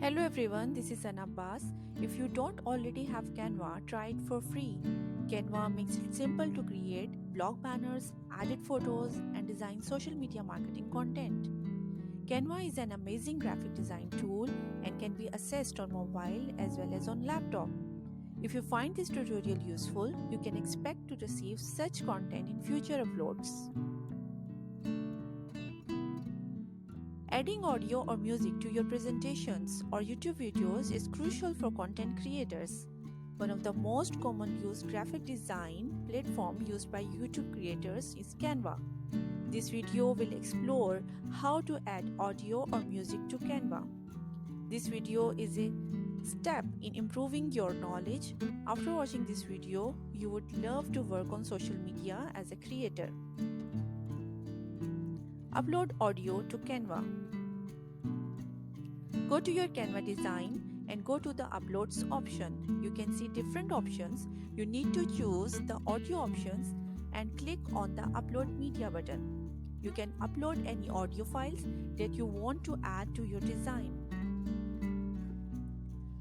Hello everyone, this is An Abbas. If you don't already have Canva, try it for free. Canva makes it simple to create blog banners, edit photos, and design social media marketing content. Canva is an amazing graphic design tool and can be accessed on mobile as well as on laptop. If you find this tutorial useful, you can expect to receive such content in future uploads. Adding audio or music to your presentations or YouTube videos is crucial for content creators. One of the most common used graphic design platform used by YouTube creators is Canva. This video will explore how to add audio or music to Canva. This video is a step in improving your knowledge. After watching this video, you would love to work on social media as a creator. Upload audio to Canva. Go to your Canva design and go to the Uploads option. You can see different options. You need to choose the audio options and click on the Upload Media button. You can upload any audio files that you want to add to your design.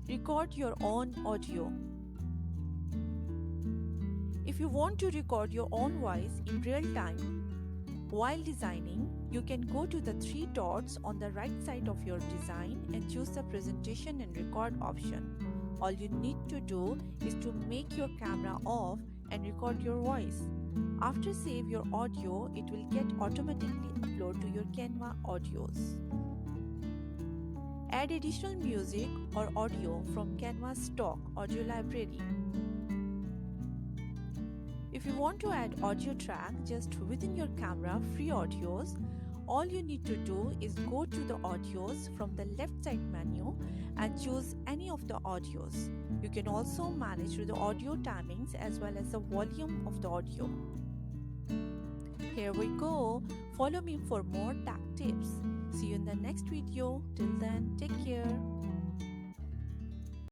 Record your own audio. If you want to record your own voice in real time while designing, you can go to the three dots on the right side of your design and choose the presentation and record option. All you need to do is to make your camera off and record your voice. After save your audio, it will get automatically uploaded to your Canva audios. Add additional music or audio from Canva's stock audio library. If you want to add audio track just within your camera free audios, all you need to do is go to the audios from the left side menu and choose any of the audios. You can also manage the audio timings as well as the volume of the audio. Here we go. Follow me for more tech tips. See you in the next video. Till then, take care.